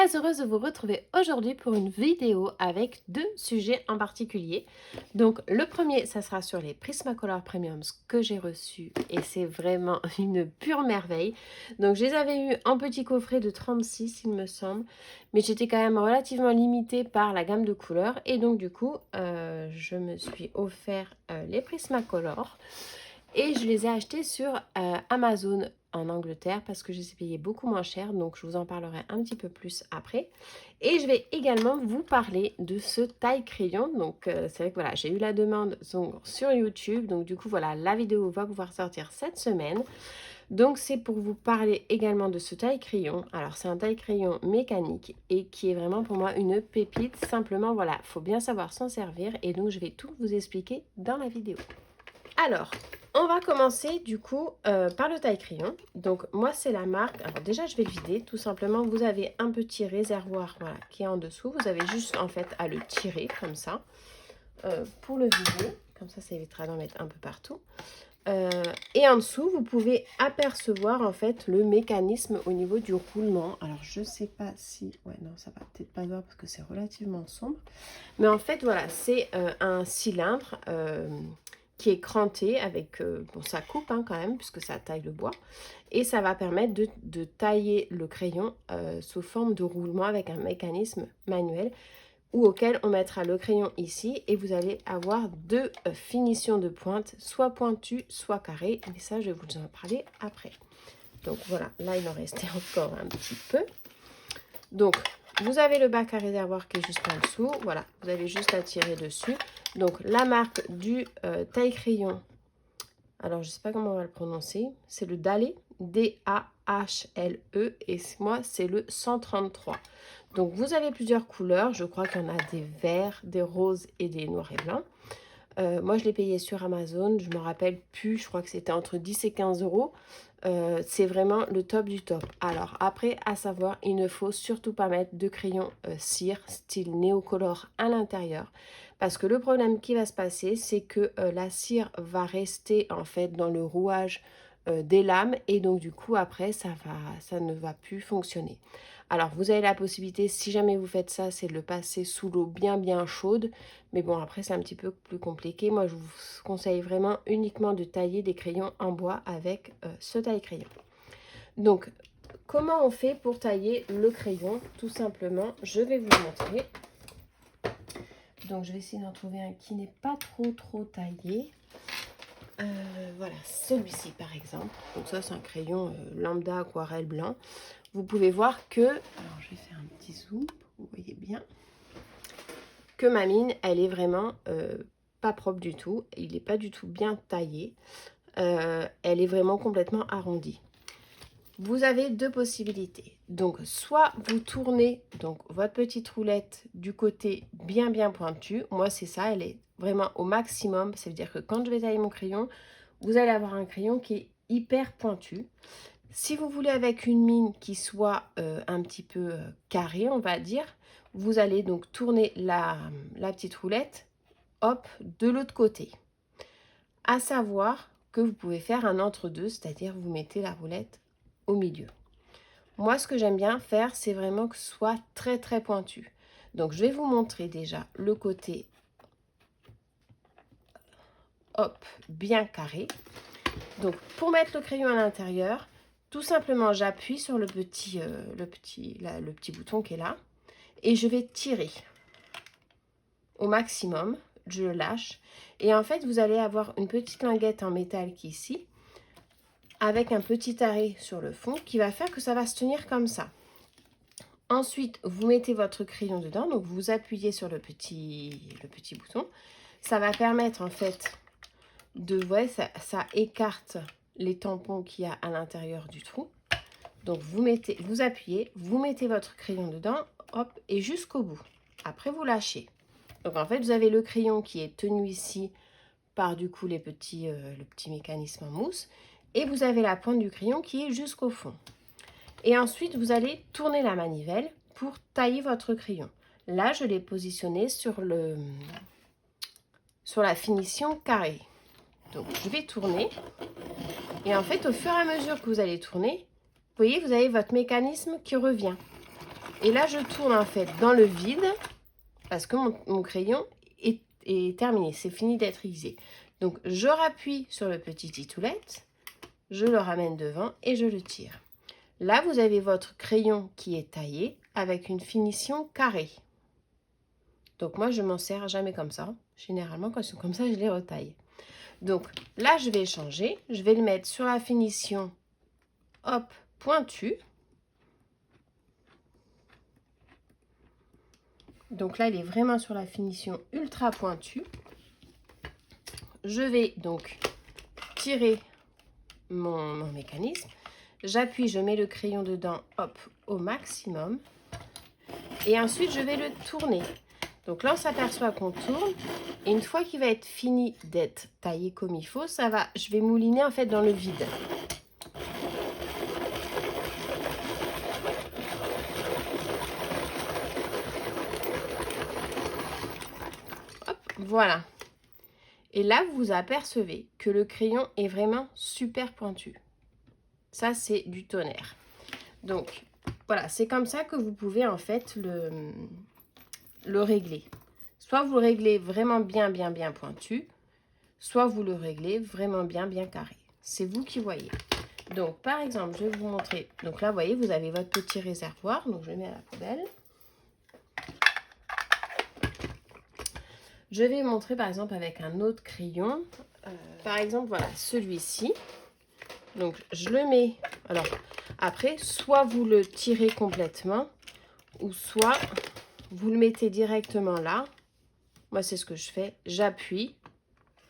très heureuse de vous retrouver aujourd'hui pour une vidéo avec deux sujets en particulier. Donc le premier, ça sera sur les Prismacolor Premiums que j'ai reçus et c'est vraiment une pure merveille. Donc je les avais eu en petit coffret de 36 il me semble, mais j'étais quand même relativement limitée par la gamme de couleurs et donc du coup je me suis offert les Prismacolor. Et je les ai achetés sur Amazon en Angleterre parce que je les ai payés beaucoup moins cher. Donc je vous en parlerai un petit peu plus après. Et je vais également vous parler de ce taille crayon. Donc c'est vrai que voilà, j'ai eu la demande sur YouTube. Donc du coup voilà, la vidéo va pouvoir sortir cette semaine. Donc c'est pour vous parler également de ce taille crayon. Alors c'est un taille crayon mécanique et qui est vraiment pour moi une pépite. Simplement voilà, il faut bien savoir s'en servir. Et donc je vais tout vous expliquer dans la vidéo. Alors, on va commencer du coup par le taille crayon. Donc moi c'est la marque, alors déjà je vais le vider tout simplement. Vous avez un petit réservoir voilà, qui est en dessous. Vous avez juste en fait à le tirer comme ça pour le vider. Comme ça évitera d'en mettre un peu partout. Et en dessous vous pouvez apercevoir en fait le mécanisme au niveau du roulement. Alors je sais pas si, ouais non ça va peut-être pas voir parce que c'est relativement sombre. Mais en fait voilà c'est un cylindre qui est cranté avec, bon ça coupe hein, quand même puisque ça taille le bois et ça va permettre de tailler le crayon sous forme de roulement avec un mécanisme manuel ou auquel on mettra le crayon ici et vous allez avoir deux finitions de pointe, soit pointue soit carrée, mais ça je vais vous en parler après. Donc voilà, là il en restait encore un petit peu. Donc vous avez le bac à réservoir qui est juste en dessous. Voilà, vous avez juste à tirer dessus. Donc la marque du taille crayon, alors je ne sais pas comment on va le prononcer, c'est le Dahle, D-A-H-L-E, et moi c'est le 133. Donc vous avez plusieurs couleurs, je crois qu'il y en a des verts, des roses et des noirs et blancs. Moi je l'ai payé sur Amazon, je ne me rappelle plus, je crois que c'était entre 10 et 15 euros. C'est vraiment le top du top. Alors après, à savoir, il ne faut surtout pas mettre de crayon cire style néocolor à l'intérieur. Parce que le problème qui va se passer, c'est que la cire va rester en fait dans le rouage des lames. Et donc du coup, après, ça ne va plus fonctionner. Alors vous avez la possibilité, si jamais vous faites ça, c'est de le passer sous l'eau bien chaude. Mais bon, après, c'est un petit peu plus compliqué. Moi, je vous conseille vraiment uniquement de tailler des crayons en bois avec ce taille-crayon. Donc, comment on fait pour tailler le crayon? Tout simplement, je vais vous montrer. Donc, je vais essayer d'en trouver un qui n'est pas trop taillé. Voilà, celui-ci par exemple. Donc ça, c'est un crayon lambda aquarelle blanc. Vous pouvez voir que, alors je vais faire un petit zoom, vous voyez bien, que ma mine, elle est vraiment pas propre du tout. Il n'est pas du tout bien taillé. Elle est vraiment complètement arrondie. Vous avez deux possibilités. Donc, soit vous tournez donc votre petite roulette du côté bien pointu. Moi, c'est ça. Elle est vraiment au maximum. Ça veut dire que quand je vais tailler mon crayon, vous allez avoir un crayon qui est hyper pointu. Si vous voulez avec une mine qui soit un petit peu carrée, on va dire, vous allez donc tourner la petite roulette, hop, de l'autre côté. À savoir que vous pouvez faire un entre-deux, c'est-à-dire vous mettez la roulette au milieu. Moi, ce que j'aime bien faire, c'est vraiment que ce soit très pointu. Donc, je vais vous montrer déjà le côté, hop, bien carré. Donc, pour mettre le crayon à l'intérieur, tout simplement, j'appuie sur le petit bouton qui est là et je vais tirer au maximum. Je le lâche et en fait, vous allez avoir une petite linguette en métal qui est ici avec un petit arrêt sur le fond qui va faire que ça va se tenir comme ça. Ensuite, vous mettez votre crayon dedans, donc vous appuyez sur le petit bouton. Ça va permettre en fait de, ouais, ça écarte les tampons qu'il y a à l'intérieur du trou. Donc vous appuyez, vous mettez votre crayon dedans, hop, et jusqu'au bout. Après vous lâchez. Donc en fait vous avez le crayon qui est tenu ici par du coup le petit mécanisme en mousse. Et vous avez la pointe du crayon qui est jusqu'au fond. Et ensuite vous allez tourner la manivelle pour tailler votre crayon. Là je l'ai positionné sur la finition carrée. Donc je vais tourner. Et en fait au fur et à mesure que vous allez tourner, vous voyez, vous avez votre mécanisme qui revient. Et là, je tourne en fait dans le vide parce que mon crayon est terminé, c'est fini d'être aiguisé. Donc, je rappuie sur le petit titoulette, je le ramène devant et je le tire. Là, vous avez votre crayon qui est taillé avec une finition carrée. Donc, moi, je m'en sers jamais comme ça. Généralement, quand ils sont comme ça, je les retaille. Donc, là, je vais changer. Je vais le mettre sur la finition, hop, pointue. Donc là, il est vraiment sur la finition ultra pointue. Je vais donc tirer mon mécanisme. J'appuie, je mets le crayon dedans, hop, au maximum. Et ensuite, je vais le tourner. Donc là, on s'aperçoit qu'on tourne. Et une fois qu'il va être fini d'être taillé comme il faut, ça va, je vais mouliner en fait dans le vide. Hop, voilà. Et là, vous vous apercevez que le crayon est vraiment super pointu. Ça, c'est du tonnerre. Donc, voilà, c'est comme ça que vous pouvez en fait le régler. Soit vous le réglez vraiment bien pointu, soit vous le réglez vraiment bien carré. C'est vous qui voyez. Donc, par exemple, je vais vous montrer. Donc là, vous voyez, vous avez votre petit réservoir. Donc, je le mets à la poubelle. Je vais montrer, par exemple, avec un autre crayon. Par exemple, voilà, celui-ci. Donc, je le mets... Alors, après, soit vous le tirez complètement, ou soit vous le mettez directement là. Moi, c'est ce que je fais. J'appuie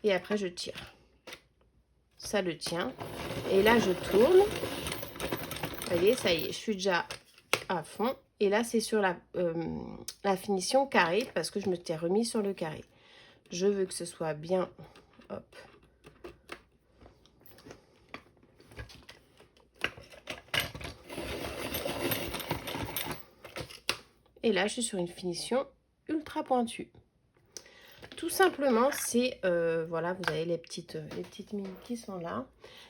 et après, je tire. Ça le tient. Et là, je tourne. Vous voyez, ça y est, je suis déjà à fond. Et là, c'est sur la finition carrée parce que je me t'ai remis sur le carré. Je veux que ce soit bien... Hop. Et là, je suis sur une finition ultra pointue. Tout simplement, c'est, voilà, vous avez les petites mines qui sont là.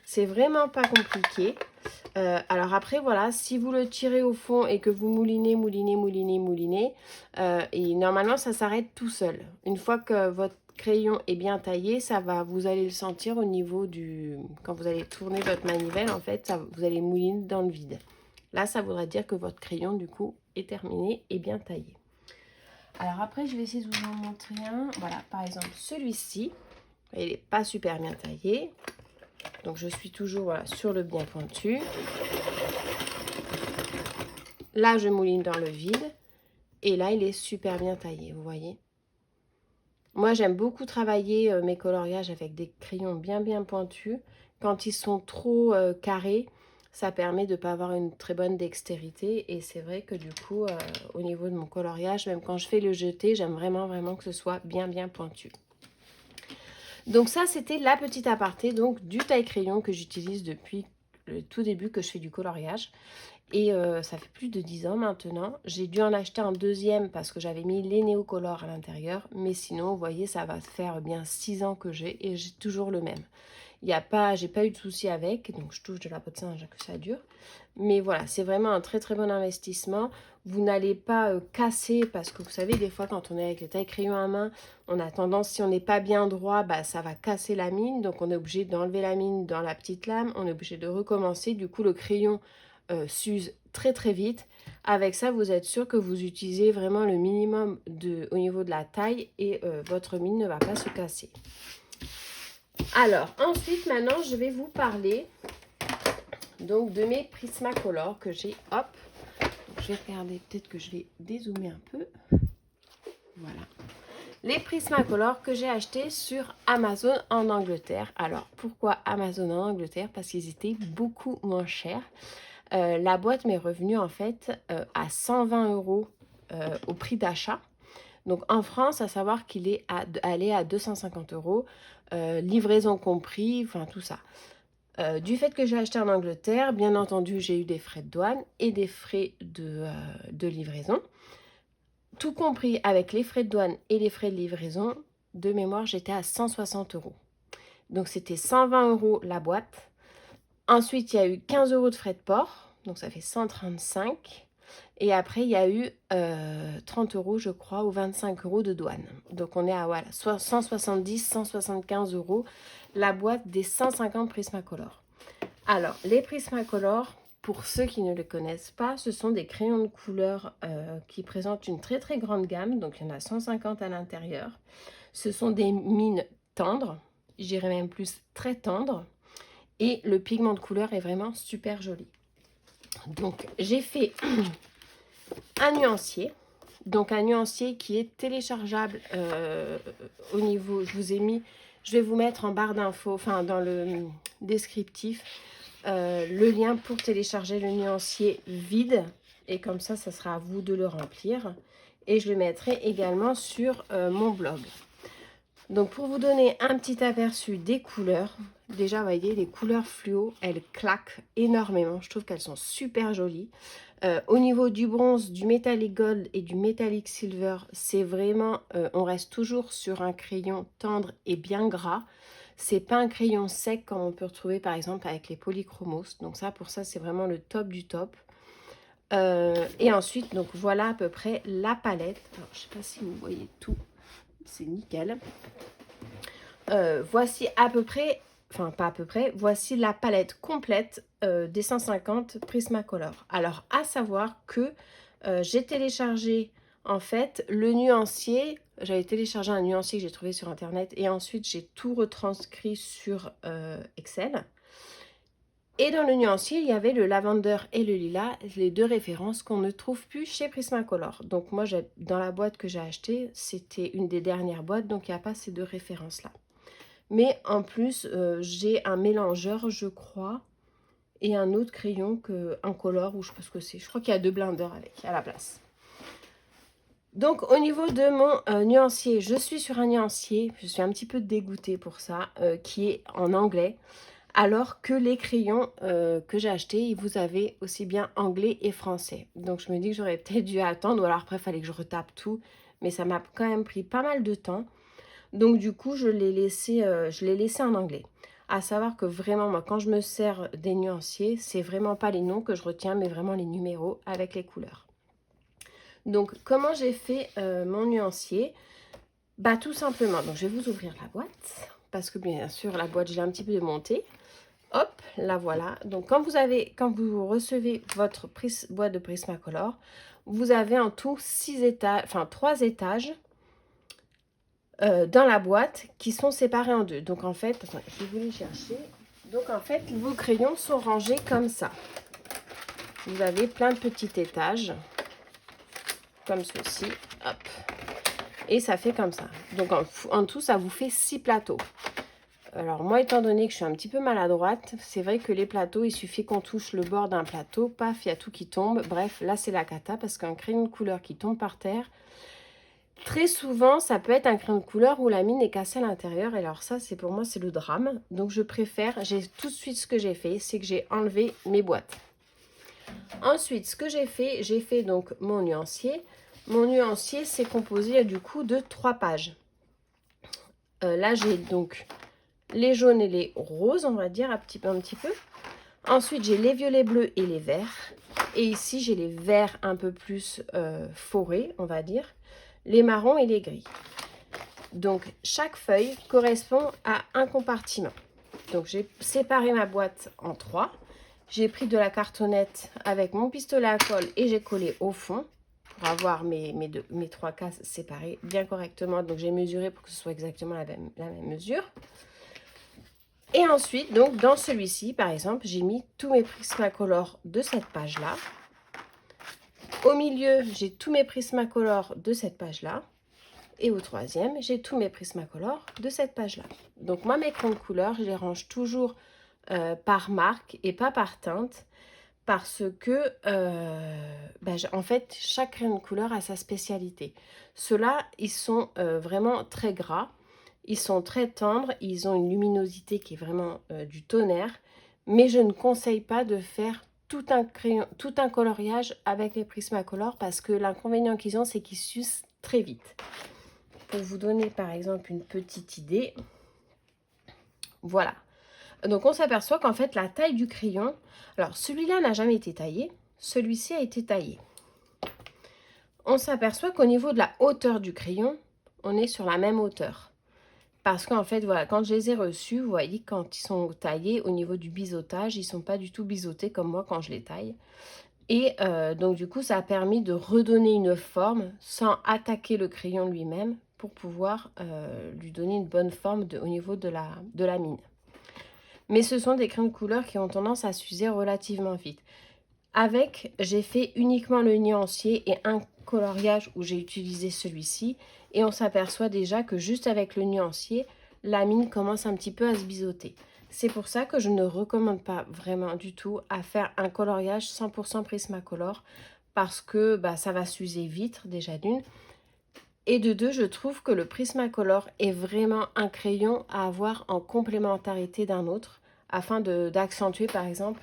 C'est vraiment pas compliqué. Alors après, voilà, si vous le tirez au fond et que vous moulinez, et normalement, ça s'arrête tout seul. Une fois que votre crayon est bien taillé, vous allez le sentir au niveau du... Quand vous allez tourner votre manivelle, en fait, vous allez mouliner dans le vide. Là, ça voudrait dire que votre crayon, du coup, est terminé et bien taillé. Alors après, je vais essayer de vous en montrer un. Voilà, par exemple, celui-ci, il n'est pas super bien taillé. Donc, je suis toujours voilà, sur le bien pointu. Là, je mouline dans le vide. Et là, il est super bien taillé, vous voyez. Moi, j'aime beaucoup travailler mes coloriages avec des crayons bien pointus. Quand ils sont trop carrés, ça permet de ne pas avoir une très bonne dextérité. Et c'est vrai que du coup, au niveau de mon coloriage, même quand je fais le jeté, j'aime vraiment que ce soit bien pointu. Donc ça, c'était la petite aparté donc du taille-crayon que j'utilise depuis le tout début que je fais du coloriage. Et ça fait plus de 10 ans maintenant. J'ai dû en acheter un deuxième parce que j'avais mis les néocolores à l'intérieur. Mais sinon, vous voyez, ça va faire bien 6 ans que j'ai et j'ai toujours le même. J'ai pas eu de souci avec, donc je touche de la peau de singe que ça dure. Mais voilà, c'est vraiment un très bon investissement. Vous n'allez pas casser parce que vous savez, des fois quand on est avec le taille-crayon à main, on a tendance, si on n'est pas bien droit, bah, ça va casser la mine. Donc on est obligé d'enlever la mine dans la petite lame, on est obligé de recommencer. Du coup, le crayon s'use très vite. Avec ça, vous êtes sûr que vous utilisez vraiment le minimum au niveau de la taille et votre mine ne va pas se casser. Alors, ensuite, maintenant, je vais vous parler donc de mes Prismacolor que j'ai. Hop, donc, je vais regarder, peut-être que je vais dézoomer un peu. Voilà. Les Prismacolor que j'ai achetés sur Amazon en Angleterre. Alors, pourquoi Amazon en Angleterre? Parce qu'ils étaient beaucoup moins chers. La boîte m'est revenue en fait à 120 € au prix d'achat. Donc en France, à savoir qu'il est allé à 250 €, livraison compris, enfin tout ça. Du fait que j'ai acheté en Angleterre, bien entendu, j'ai eu des frais de douane et des frais de livraison. Tout compris avec les frais de douane et les frais de livraison, de mémoire, j'étais à 160 €. Donc c'était 120 € la boîte. Ensuite, il y a eu 15 € de frais de port, donc ça fait 135 €. Et après, il y a eu 30 € je crois, ou 25 € de douane. Donc on est à voilà, 170-175 € la boîte des 150 Prismacolor. Alors, les Prismacolor, pour ceux qui ne le connaissent pas, ce sont des crayons de couleur qui présentent une très très grande gamme. Donc il y en a 150 à l'intérieur. Ce sont des mines tendres, j'irais même plus très tendres. Et le pigment de couleur est vraiment super joli. Donc j'ai fait un nuancier. Donc un nuancier qui est téléchargeable au niveau, je vous ai mis, je vais vous mettre en barre d'infos, enfin dans le descriptif, le lien pour télécharger le nuancier vide. Et comme ça sera à vous de le remplir. Et je le mettrai également sur mon blog. Donc pour vous donner un petit aperçu des couleurs, déjà vous voyez les couleurs fluo, elles claquent énormément, je trouve qu'elles sont super jolies. Au niveau du bronze, du metallic gold et du metallic silver, c'est vraiment, on reste toujours sur un crayon tendre et bien gras. C'est pas un crayon sec comme on peut retrouver par exemple avec les polychromos, donc ça pour ça c'est vraiment le top du top. Et ensuite donc voilà à peu près la palette. Alors, je sais pas si vous voyez tout. C'est nickel. Voici à peu près, enfin pas à peu près, voici la palette complète des 150 Prismacolor. Alors à savoir que j'ai téléchargé en fait le nuancier, j'avais téléchargé un nuancier que j'ai trouvé sur internet et ensuite j'ai tout retranscrit sur Excel. Et dans le nuancier, il y avait le lavender et le lilas, les deux références qu'on ne trouve plus chez Prismacolor. Donc moi, dans la boîte que j'ai achetée, c'était une des dernières boîtes, donc il n'y a pas ces deux références-là. Mais en plus, j'ai un mélangeur, je crois, et un autre crayon, incolore, ou je sais pas ce que c'est. Je crois qu'il y a deux blenders avec, à la place. Donc au niveau de mon nuancier, je suis sur un nuancier, je suis un petit peu dégoûtée pour ça, qui est en anglais. Alors que les crayons que j'ai achetés, vous avez aussi bien anglais et français. Donc je me dis que j'aurais peut-être dû attendre, ou alors après il fallait que je retape tout. Mais ça m'a quand même pris pas mal de temps. Donc du coup, je l'ai laissé en anglais. À savoir que vraiment, moi, quand je me sers des nuanciers, c'est vraiment pas les noms que je retiens, mais vraiment les numéros avec les couleurs. Donc comment j'ai fait mon nuancier? Bah tout simplement, donc je vais vous ouvrir la boîte. Parce que bien sûr, la boîte, je l'ai un petit peu démontée. Hop, la voilà. Donc quand vous recevez votre boîte de Prismacolor, vous avez en tout 6 étages, enfin 3 étages dans la boîte qui sont séparés en deux. Donc en fait, attends, je vais vous les chercher. Donc en fait, vos crayons sont rangés comme ça. Vous avez plein de petits étages, comme ceci. Hop. Et ça fait comme ça. Donc en tout, ça vous fait 6 plateaux. Alors moi, étant donné que je suis un petit peu maladroite, c'est vrai que les plateaux, il suffit qu'on touche le bord d'un plateau, paf, il y a tout qui tombe. Bref, là c'est la cata parce qu'un crayon de couleur qui tombe par terre, très souvent, ça peut être un crayon de couleur où la mine est cassée à l'intérieur. Et alors ça, c'est pour moi, c'est le drame. Donc je préfère, tout de suite ce que j'ai fait, c'est que j'ai enlevé mes boîtes. Ensuite, ce que j'ai fait donc mon nuancier. Mon nuancier, c'est composé du coup de 3 pages. Là, j'ai donc les jaunes et les roses, on va dire, un petit peu. Ensuite, j'ai les violets bleus et les verts. Et ici, j'ai les verts un peu plus forêts, on va dire. Les marrons et les gris. Donc, chaque feuille correspond à un compartiment. Donc, j'ai séparé ma boîte en 3. J'ai pris de la cartonnette avec mon pistolet à colle et j'ai collé au fond pour avoir mes 3 cases séparées bien correctement. Donc, j'ai mesuré pour que ce soit exactement la même mesure. Et ensuite, donc dans celui-ci, par exemple, j'ai mis tous mes Prismacolor de cette page-là. Au milieu, j'ai tous mes Prismacolor de cette page-là. Et au troisième, j'ai tous mes Prismacolor de cette page-là. Donc moi, mes crayons de couleur, je les range toujours par marque et pas par teinte. Parce que, en fait, chaque crayon de couleur a sa spécialité. Ceux-là, ils sont vraiment très gras. Ils sont très tendres, ils ont une luminosité qui est vraiment du tonnerre, mais je ne conseille pas de faire tout un coloriage avec les Prismacolor parce que l'inconvénient qu'ils ont, c'est qu'ils s'usent très vite. Pour vous donner par exemple une petite idée, voilà. Donc on s'aperçoit qu'en fait la taille du crayon, alors celui-là n'a jamais été taillé, celui-ci a été taillé. on s'aperçoit qu'au niveau de la hauteur du crayon, on est sur la même hauteur. Parce qu'en fait, voilà, quand je les ai reçus, vous voyez, quand ils sont taillés, au niveau du biseautage, ils ne sont pas du tout biseautés comme moi quand je les taille. Et donc du coup, ça a permis de redonner une forme sans attaquer le crayon lui-même pour pouvoir lui donner une bonne forme au niveau de la mine. Mais ce sont des crayons de couleur qui ont tendance à s'user relativement vite. Avec, j'ai fait uniquement le nuancier et un coloriage où j'ai utilisé celui-ci. Et on s'aperçoit déjà que juste avec le nuancier, la mine commence un petit peu à se biseauter. C'est pour ça que je ne recommande pas vraiment du tout à faire un coloriage 100% Prismacolor parce que ça va s'user vite déjà d'une. Et de deux, je trouve que le Prismacolor est vraiment un crayon à avoir en complémentarité d'un autre afin d'accentuer par exemple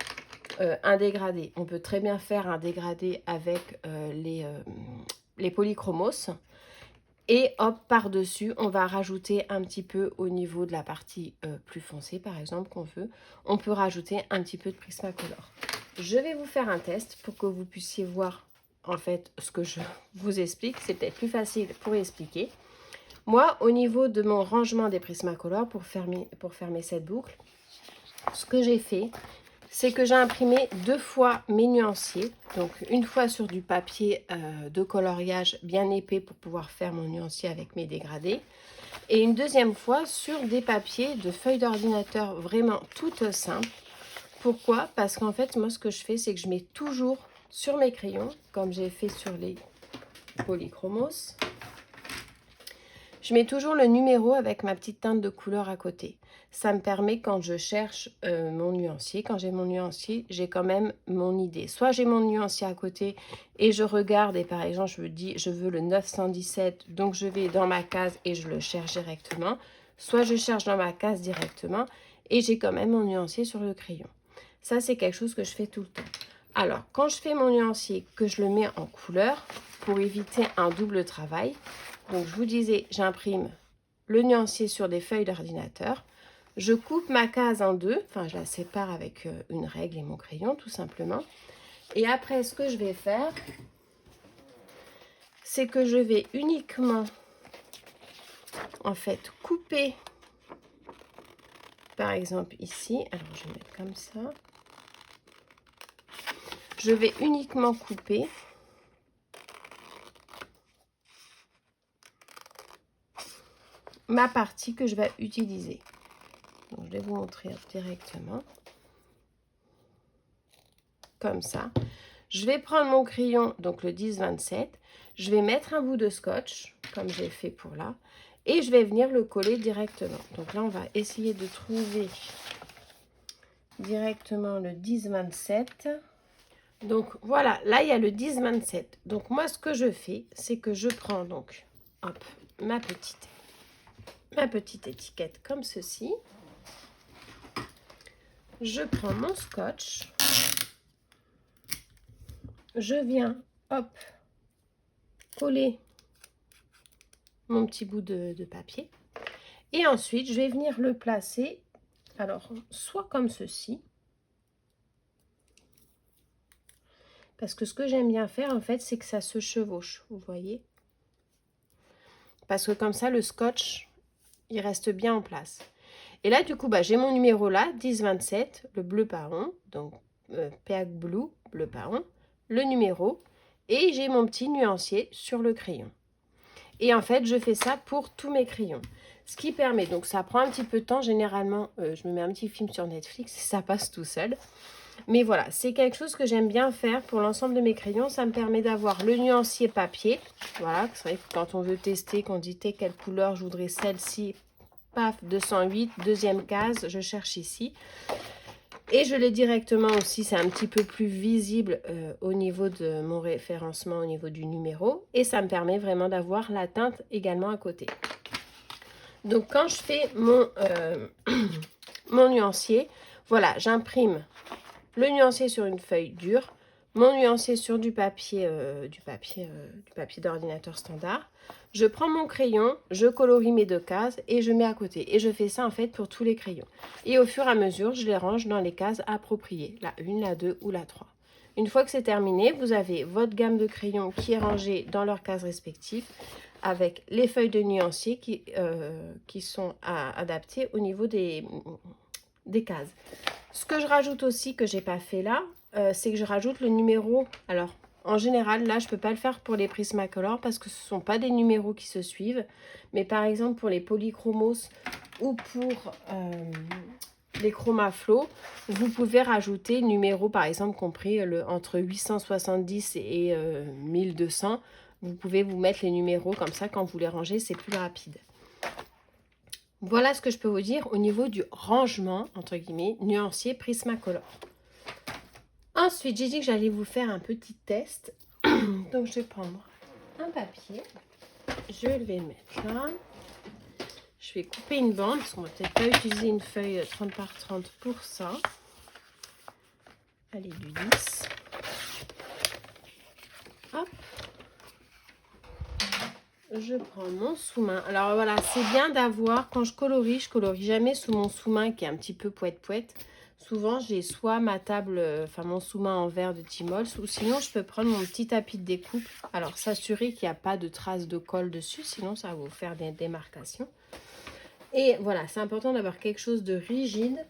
un dégradé. On peut très bien faire un dégradé avec les polychromos. Et hop, par-dessus, on va rajouter un petit peu au niveau de la partie plus foncée, par exemple, qu'on veut. On peut rajouter un petit peu de Prismacolor. Je vais vous faire un test pour que vous puissiez voir, en fait, ce que je vous explique. C'est peut-être plus facile pour expliquer. Moi, au niveau de mon rangement des Prismacolor, pour fermer cette boucle, ce que j'ai fait, c'est que j'ai imprimé 2 fois mes nuanciers, donc une fois sur du papier de coloriage bien épais pour pouvoir faire mon nuancier avec mes dégradés, et une deuxième fois sur des papiers de feuilles d'ordinateur vraiment toutes simples. Pourquoi? Parce qu'en fait, moi ce que je fais, c'est que je mets toujours sur mes crayons, comme j'ai fait sur les polychromos, je mets toujours le numéro avec ma petite teinte de couleur à côté. Ça me permet quand je cherche mon nuancier, quand j'ai mon nuancier, j'ai quand même mon idée. Soit j'ai mon nuancier à côté et je regarde et par exemple je me dis je veux le 917, donc je vais dans ma case et je le cherche directement. Soit je cherche dans ma case directement et j'ai quand même mon nuancier sur le crayon. Ça c'est quelque chose que je fais tout le temps. Alors quand je fais mon nuancier, que je le mets en couleur pour éviter un double travail, donc je vous disais, j'imprime le nuancier sur des feuilles d'ordinateur. Je coupe ma case en deux, enfin je la sépare avec une règle et mon crayon tout simplement. Et après ce que je vais faire, c'est que je vais uniquement en fait couper, par exemple ici, alors je vais mettre comme ça. Je vais uniquement couper ma partie que je vais utiliser. Donc, je vais vous montrer directement. Comme ça. Je vais prendre mon crayon, donc le 10-27. Je vais mettre un bout de scotch, comme j'ai fait pour là. Et je vais venir le coller directement. Donc là, on va essayer de trouver directement le 10-27. Donc voilà, là, il y a le 10-27. Donc moi, ce que je fais, c'est que je prends donc, hop, ma petite étiquette comme ceci. Je prends mon scotch. Je viens, hop, coller mon petit bout de papier. Et ensuite, je vais venir le placer, alors, soit comme ceci. Parce que ce que j'aime bien faire, en fait, c'est que ça se chevauche, vous voyez. Parce que comme ça, le scotch, il reste bien en place. Et là, du coup, j'ai mon numéro là, 10-27, le bleu paon, donc Peak Blue, bleu paon, le numéro, et j'ai mon petit nuancier sur le crayon. Et en fait, je fais ça pour tous mes crayons. Ce qui permet, donc ça prend un petit peu de temps, généralement, je me mets un petit film sur Netflix et ça passe tout seul. Mais voilà, c'est quelque chose que j'aime bien faire pour l'ensemble de mes crayons. Ça me permet d'avoir le nuancier papier. Voilà, c'est vrai que quand on veut tester, qu'on dit quelle couleur, je voudrais celle-ci, paf, 208, deuxième case, je cherche ici. Et je l'ai directement aussi, c'est un petit peu plus visible au niveau de mon référencement, au niveau du numéro. Et ça me permet vraiment d'avoir la teinte également à côté. Donc quand je fais mon nuancier, voilà, j'imprime le nuancier sur une feuille dure, mon nuancier sur du papier d'ordinateur standard. Je prends mon crayon, je colorie mes deux cases et je mets à côté. Et je fais ça en fait pour tous les crayons. Et au fur et à mesure, je les range dans les cases appropriées, la 1, la 2 ou la 3. Une fois que c'est terminé, vous avez votre gamme de crayons qui est rangée dans leurs cases respectives avec les feuilles de nuancier qui sont adaptées au niveau des cases. Ce que je rajoute aussi, que j'ai pas fait là, c'est que je rajoute le numéro. Alors, en général, là, je peux pas le faire pour les Prismacolor parce que ce sont pas des numéros qui se suivent. Mais par exemple, pour les Polychromos ou pour les Chromaflow, vous pouvez rajouter numéro, par exemple, compris entre 870 et 1200. Vous pouvez vous mettre les numéros comme ça, quand vous les rangez, c'est plus rapide. Voilà ce que je peux vous dire au niveau du rangement, entre guillemets, nuancier Prismacolor. Ensuite, j'ai dit que j'allais vous faire un petit test. Donc, je vais prendre un papier. Je vais le mettre là. Je vais couper une bande, parce qu'on va peut-être pas utiliser une feuille 30 par 30 pour ça. Allez, du 10. Hop. Je prends mon sous-main. Alors voilà, c'est bien d'avoir, quand je colorie jamais sous mon sous-main qui est un petit peu poète-poète. Souvent, j'ai soit ma table, enfin mon sous-main en verre de Timols, ou sinon je peux prendre mon petit tapis de découpe. Alors, s'assurer qu'il n'y a pas de traces de colle dessus, sinon ça va vous faire des démarcations. Et voilà, c'est important d'avoir quelque chose de rigide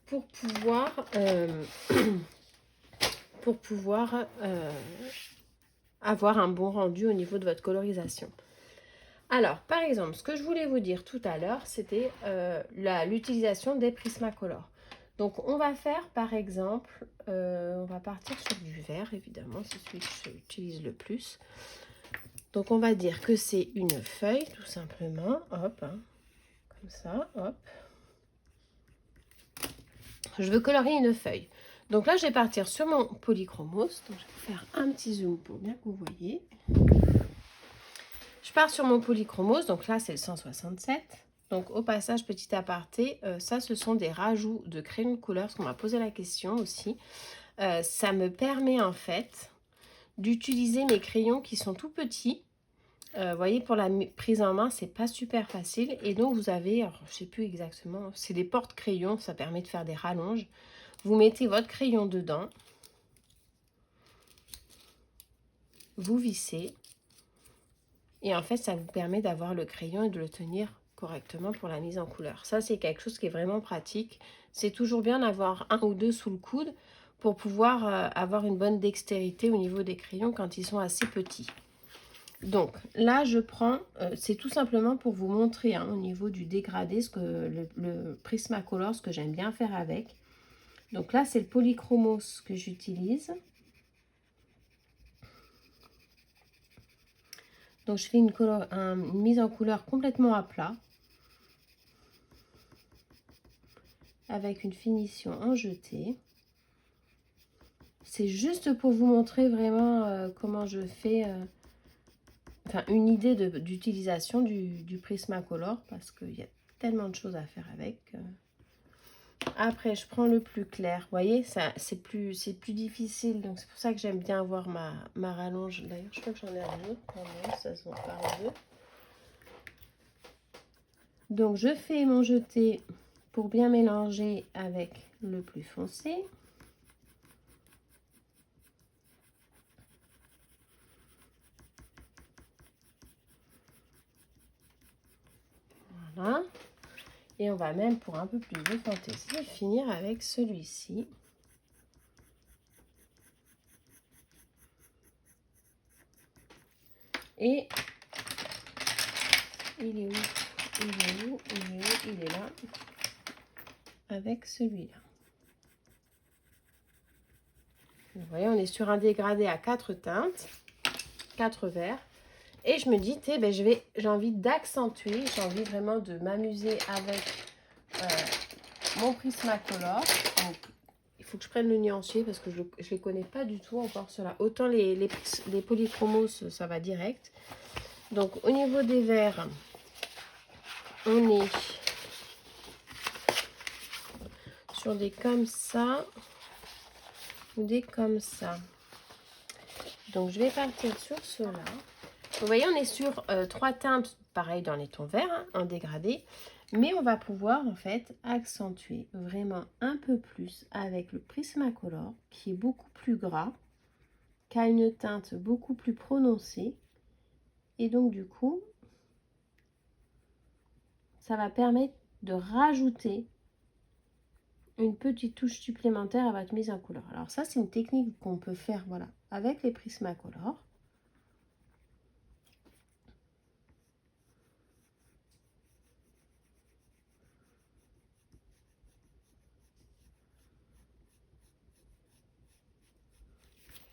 pour pouvoir, avoir un bon rendu au niveau de votre colorisation. Alors, par exemple, ce que je voulais vous dire tout à l'heure, c'était l'utilisation des Prismacolor. Donc, on va faire, par exemple, on va partir sur du vert, évidemment, c'est celui que j'utilise le plus. Donc, on va dire que c'est une feuille, tout simplement. Hop, hein, comme ça, hop. Je veux colorier une feuille. Donc là, je vais partir sur mon Polychromos. Donc, je vais faire un petit zoom pour bien que vous voyez. Je pars sur mon Polychromos. Donc là, c'est le 167. Donc, au passage, petit aparté, ça, ce sont des rajouts de crayons de couleur, parce qu'on m'a posé la question aussi. Ça me permet, en fait, d'utiliser mes crayons qui sont tout petits. Vous voyez, pour la prise en main, c'est pas super facile. Et donc, vous avez, alors, je sais plus exactement, c'est des porte-crayons, ça permet de faire des rallonges. Vous mettez votre crayon dedans. Vous vissez. Et en fait, ça vous permet d'avoir le crayon et de le tenir correctement pour la mise en couleur. Ça, c'est quelque chose qui est vraiment pratique. C'est toujours bien d'avoir un ou deux sous le coude pour pouvoir avoir une bonne dextérité au niveau des crayons quand ils sont assez petits. Donc là, je prends, c'est tout simplement pour vous montrer au niveau du dégradé, ce que le Prismacolor, ce que j'aime bien faire avec. Donc là, c'est le Polychromos que j'utilise. Donc je fais une mise en couleur complètement à plat. Avec une finition en jeté. C'est juste pour vous montrer vraiment comment je fais, enfin une idée d'utilisation du Prismacolor, parce qu'il y a tellement de choses à faire avec. Après, je prends le plus clair. Vous voyez, c'est plus difficile. Donc, c'est pour ça que j'aime bien avoir ma rallonge. D'ailleurs, je crois que j'en ai un autre. Quand même, ça se voit par deux. Donc, je fais mon jeté pour bien mélanger avec le plus foncé. Voilà. Et on va même, pour un peu plus de fantaisie, finir avec celui-ci. Et il est où? Il est où? Il est où? Il est là. Avec celui-là. Vous voyez, on est sur un dégradé à 4 teintes, 4 verts. Et je me dis, j'ai envie d'accentuer, j'ai envie vraiment de m'amuser avec mon Prismacolor. Donc, il faut que je prenne le nuancier parce que je ne les connais pas du tout encore ceux-là. Autant les Polychromos, ça va direct. Donc, au niveau des verts, on est sur des comme ça ou des comme ça. Donc, je vais partir sur ceux-là. Vous voyez, on est sur 3 teintes, pareil dans les tons verts, en dégradé. Mais on va pouvoir en fait accentuer vraiment un peu plus avec le Prismacolor qui est beaucoup plus gras. qui a une teinte beaucoup plus prononcée. Et donc du coup, ça va permettre de rajouter une petite touche supplémentaire à votre mise en couleur. Alors ça, c'est une technique qu'on peut faire, voilà, avec les Prismacolor.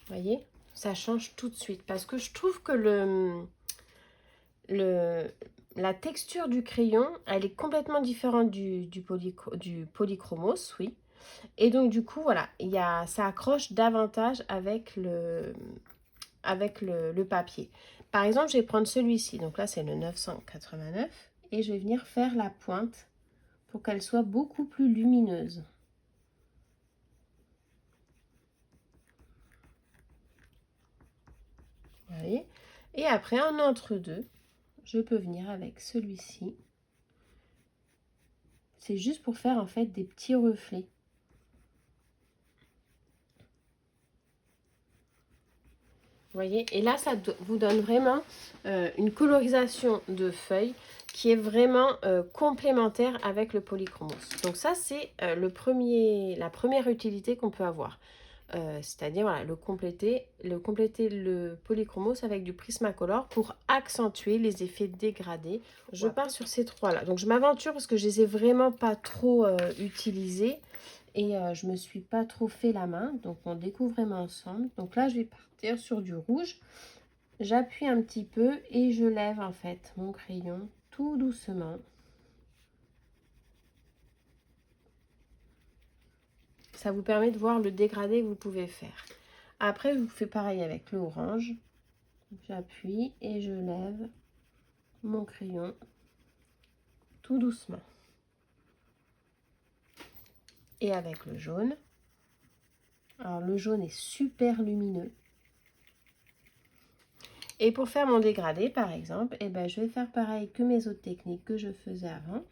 Vous voyez, ça change tout de suite parce que je trouve que la texture du crayon, elle est complètement différente du polychromos, oui. Et donc du coup, voilà, ça accroche davantage avec le papier. Par exemple, je vais prendre celui-ci. Donc là, c'est le 989. Et je vais venir faire la pointe pour qu'elle soit beaucoup plus lumineuse. Vous voyez? Et après, en entre-deux, je peux venir avec celui-ci. C'est juste pour faire en fait des petits reflets. Vous voyez? Et là, ça vous donne vraiment une colorisation de feuilles qui est vraiment complémentaire avec le polychromos. Donc ça, c'est la première utilité qu'on peut avoir. C'est-à-dire voilà, compléter le polychromos avec du Prismacolor pour accentuer les effets dégradés. Je pars sur ces trois-là. Donc je m'aventure parce que je les ai vraiment pas trop utilisés. Et je me suis pas trop fait la main, donc on découvre vraiment ensemble. Donc là, je vais partir sur du rouge. J'appuie un petit peu et je lève en fait mon crayon tout doucement. Ça vous permet de voir le dégradé que vous pouvez faire. Après, je vous fais pareil avec le orange. J'appuie et je lève mon crayon tout doucement. Et avec le jaune. Alors le jaune est super lumineux. Et pour faire mon dégradé, par exemple, eh ben, je vais faire pareil que mes autres techniques que je faisais avant.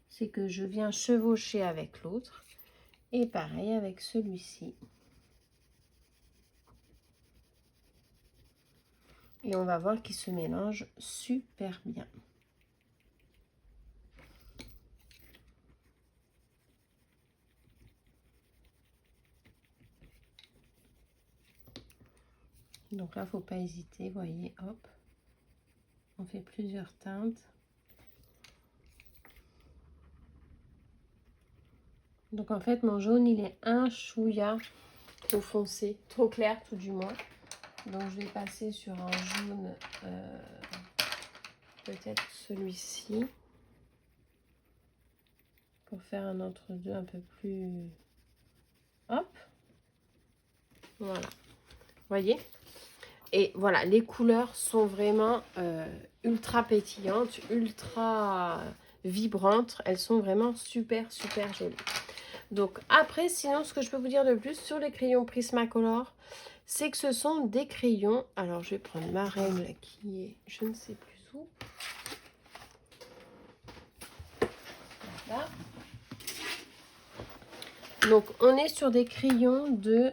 C'est que je viens chevaucher avec l'autre. Et pareil avec celui-ci. Et on va voir qu'il se mélange super bien. Donc là, il ne faut pas hésiter, voyez, hop. On fait plusieurs teintes. Donc en fait, mon jaune, il est un chouïa trop foncé, trop clair tout du moins. Donc je vais passer sur un jaune, peut-être celui-ci, pour faire un entre-deux un peu plus... Hop. Voilà. Vous voyez? Et voilà, les couleurs sont vraiment ultra pétillantes, ultra vibrantes. Elles sont vraiment super, super jolies. Donc après, sinon, ce que je peux vous dire de plus sur les crayons Prismacolor, c'est que ce sont des crayons. Alors, je vais prendre ma reine là, qui est, je ne sais plus où. Voilà. Donc, on est sur des crayons de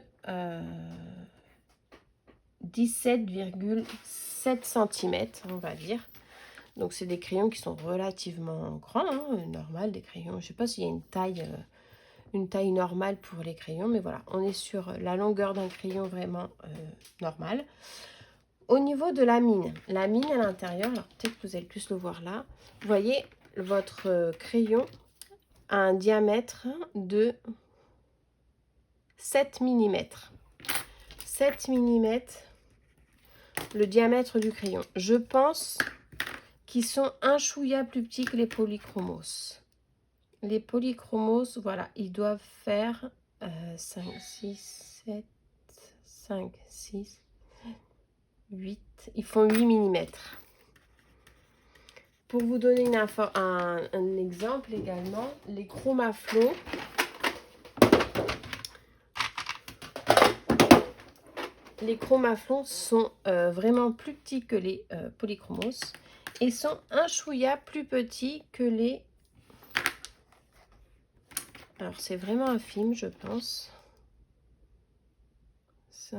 17,7 cm, on va dire. Donc, c'est des crayons qui sont relativement grands, hein, normal, des crayons. Je ne sais pas s'il y a une taille normale pour les crayons, mais voilà, on est sur la longueur d'un crayon vraiment normal. Au niveau de la mine à l'intérieur, alors peut-être que vous allez plus le voir là, vous voyez, votre crayon a un diamètre de 7 mm. 7 mm, le diamètre du crayon. Je pense qu'ils sont un chouïa plus petits que les polychromos. Les polychromos, voilà, ils doivent faire 5, 6, 7, 5, 6, 8. Ils font 8 mm. Pour vous donner un exemple également, les Chromaflow. Les Chromaflow sont vraiment plus petits que les polychromos et sont un chouïa plus petits que les Alors, c'est vraiment infime, je pense. 5.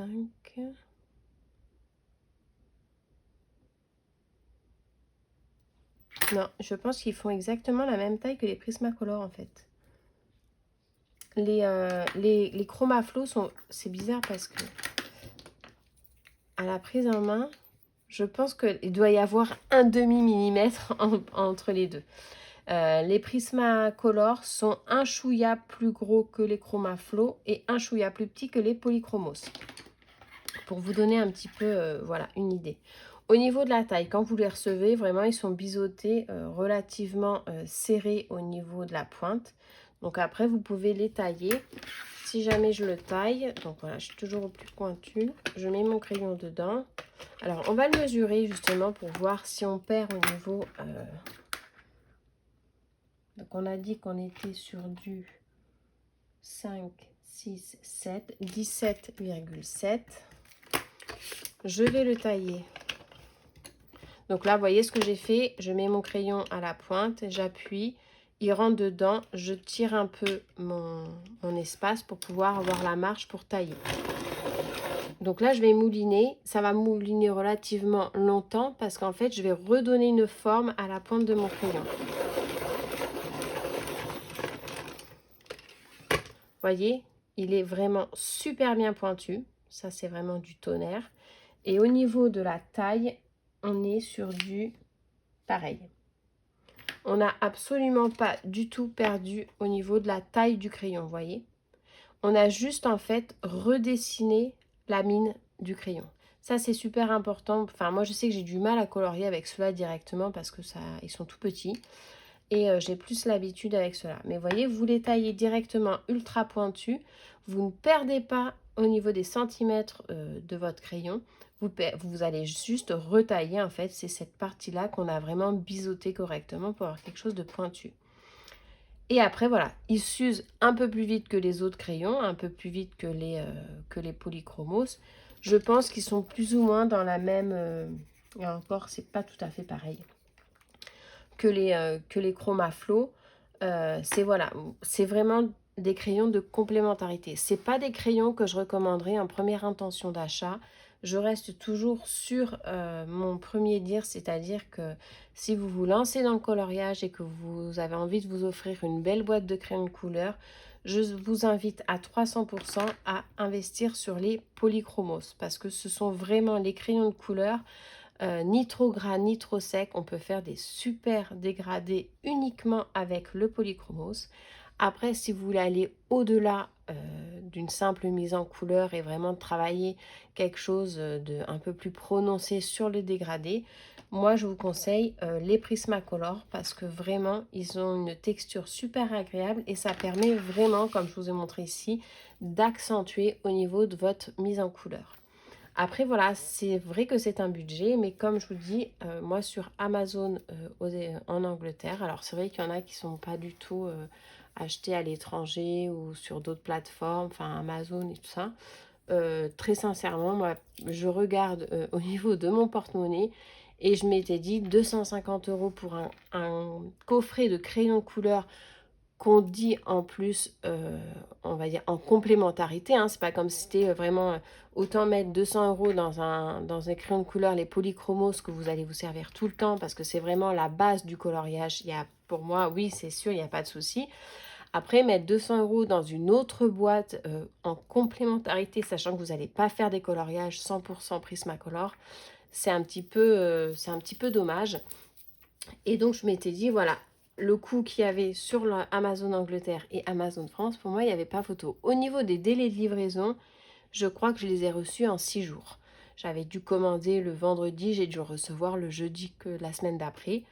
Non, je pense qu'ils font exactement la même taille que les Prismacolor, en fait. Les Chromaflow sont... C'est bizarre parce que à la prise en main, je pense qu'il doit y avoir un demi-millimètre entre les deux. Les Prismacolor sont un chouïa plus gros que les Chromaflow et un chouïa plus petit que les Polychromos. Pour vous donner un petit peu, voilà, une idée. Au niveau de la taille, quand vous les recevez, vraiment, ils sont biseautés relativement serrés au niveau de la pointe. Donc après, vous pouvez les tailler. Si jamais je le taille, donc voilà, je suis toujours au plus pointu, je mets mon crayon dedans. Alors, on va le mesurer justement pour voir si on perd au niveau... Donc, on a dit qu'on était sur du 5, 6, 7, 17,7. Je vais le tailler. Donc là, vous voyez ce que j'ai fait. Je mets mon crayon à la pointe, j'appuie, il rentre dedans, je tire un peu mon espace pour pouvoir avoir la marge pour tailler. Donc là, je vais mouliner. Ça va mouliner relativement longtemps parce qu'en fait, je vais redonner une forme à la pointe de mon crayon. Vous voyez, il est vraiment super bien pointu. Ça, c'est vraiment du tonnerre. Et au niveau de la taille, on est sur du pareil. On n'a absolument pas du tout perdu au niveau de la taille du crayon, vous voyez. On a juste en fait redessiné la mine du crayon. Ça, c'est super important. Enfin, moi, je sais que j'ai du mal à colorier avec cela directement parce que ça, ils sont tout petits. Et j'ai plus l'habitude avec cela. Mais vous voyez, vous les taillez directement ultra pointus. Vous ne perdez pas au niveau des centimètres de votre crayon. Vous allez juste retailler, en fait. C'est cette partie-là qu'on a vraiment biseauté correctement pour avoir quelque chose de pointu. Et après, voilà, ils s'usent un peu plus vite que les autres crayons, un peu plus vite que les polychromos. Je pense qu'ils sont plus ou moins dans la même... et encore, c'est pas tout à fait pareil que les Chromaflow. Voilà, c'est vraiment des crayons de complémentarité. C'est pas des crayons que je recommanderais en première intention d'achat. Je reste toujours sur mon premier dire, c'est-à-dire que si vous vous lancez dans le coloriage et que vous avez envie de vous offrir une belle boîte de crayons de couleur, je vous invite à 300% à investir sur les polychromos parce que ce sont vraiment les crayons de couleur ni trop gras ni trop sec. On peut faire des super dégradés uniquement avec le polychromos. Après, si vous voulez aller au-delà d'une simple mise en couleur et vraiment travailler quelque chose de un peu plus prononcé sur le dégradé, moi je vous conseille les Prismacolor parce que vraiment ils ont une texture super agréable et ça permet vraiment, comme je vous ai montré ici, d'accentuer au niveau de votre mise en couleur. Après, voilà, c'est vrai que c'est un budget, mais comme je vous dis, moi sur Amazon en Angleterre, alors c'est vrai qu'il y en a qui ne sont pas du tout achetés à l'étranger ou sur d'autres plateformes, enfin Amazon et tout ça. Très sincèrement, moi, je regarde au niveau de mon porte-monnaie et je m'étais dit 250 € pour un coffret de crayons couleur qu'on dit en plus, on va dire en complémentarité, hein, c'est pas comme si c'était vraiment, autant mettre 200 € dans un crayon de couleur, les polychromos que vous allez vous servir tout le temps parce que c'est vraiment la base du coloriage. Il y a, pour moi, oui, c'est sûr, il n'y a pas de souci. Après, mettre 200 € dans une autre boîte en complémentarité, sachant que vous n'allez pas faire des coloriages 100% Prismacolor, c'est un petit peu dommage. Et donc, je m'étais dit, voilà, le coût qu'il y avait sur Amazon Angleterre et Amazon France, pour moi, il n'y avait pas photo. Au niveau des délais de livraison, je crois que je les ai reçus en 6 jours. J'avais dû commander le vendredi, j'ai dû le recevoir le jeudi que la semaine d'après,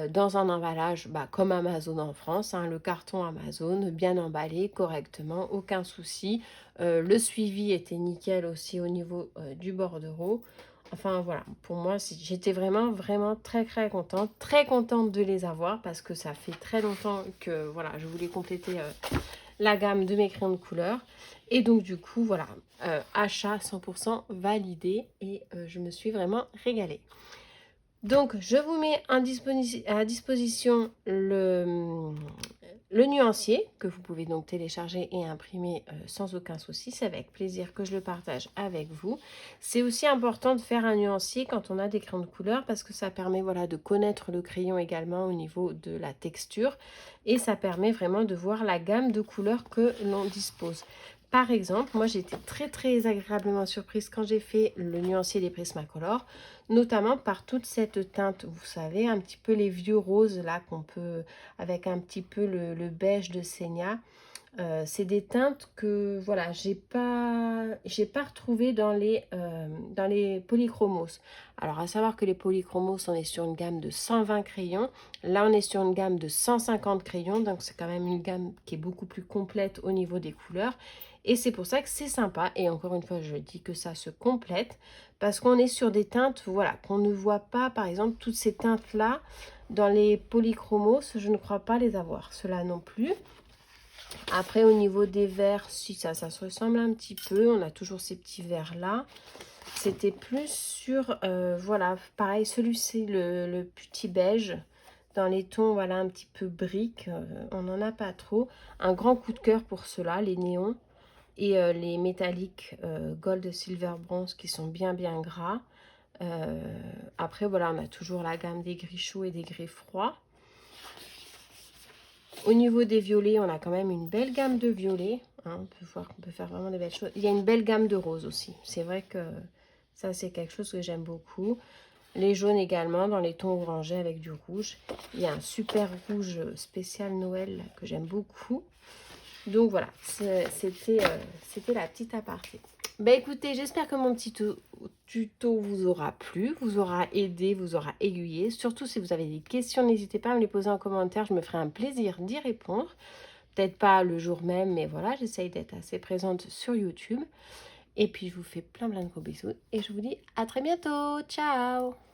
dans un emballage comme Amazon en France, hein, le carton Amazon, bien emballé correctement, aucun souci. Le suivi était nickel aussi au niveau du bordereau. Enfin voilà, pour moi, j'étais vraiment, vraiment très, très contente de les avoir parce que ça fait très longtemps que voilà, je voulais compléter la gamme de mes crayons de couleur. Et donc du coup, voilà, achat 100% validé et je me suis vraiment régalée. Donc, je vous mets à disposition Le nuancier, que vous pouvez donc télécharger et imprimer sans aucun souci, c'est avec plaisir que je le partage avec vous. C'est aussi important de faire un nuancier quand on a des crayons de couleur parce que ça permet voilà, de connaître le crayon également au niveau de la texture et ça permet vraiment de voir la gamme de couleurs que l'on dispose. Par exemple, moi j'ai été très agréablement surprise quand j'ai fait le nuancier des Prismacolor, notamment par toute cette teinte, vous savez, un petit peu les vieux roses là qu'on peut, avec un petit peu le beige de Signa. C'est des teintes que voilà, j'ai pas retrouvé dans les polychromos. Alors à savoir que les polychromos, on est sur une gamme de 120 crayons. Là, on est sur une gamme de 150 crayons, donc c'est quand même une gamme qui est beaucoup plus complète au niveau des couleurs. Et c'est pour ça que c'est sympa. Et encore une fois, je dis que ça se complète parce qu'on est sur des teintes, voilà, qu'on ne voit pas, par exemple, toutes ces teintes-là dans les polychromos, je ne crois pas les avoir. Cela non plus. Après, au niveau des verts, si ça se ressemble un petit peu. On a toujours ces petits verts là. C'était plus sur, voilà, pareil, celui-ci, le petit beige. Dans les tons, voilà, un petit peu brique. On n'en a pas trop. Un grand coup de cœur pour ceux-là, les néons. Et les métalliques gold, silver, bronze qui sont bien gras. Après, voilà, on a toujours la gamme des gris chauds et des gris froids. Au niveau des violets, on a quand même une belle gamme de violets. Hein, on peut voir qu'on peut faire vraiment des belles choses. Il y a une belle gamme de roses aussi. C'est vrai que ça, c'est quelque chose que j'aime beaucoup. Les jaunes également, dans les tons orangés avec du rouge. Il y a un super rouge spécial Noël que j'aime beaucoup. Donc voilà, c'était la petite aparté. Bah écoutez, j'espère que mon petit tuto vous aura plu, vous aura aidé, vous aura aiguillé. Surtout si vous avez des questions, n'hésitez pas à me les poser en commentaire, je me ferai un plaisir d'y répondre. Peut-être pas le jour même, mais voilà, j'essaye d'être assez présente sur YouTube. Et puis je vous fais plein de gros bisous et je vous dis à très bientôt. Ciao!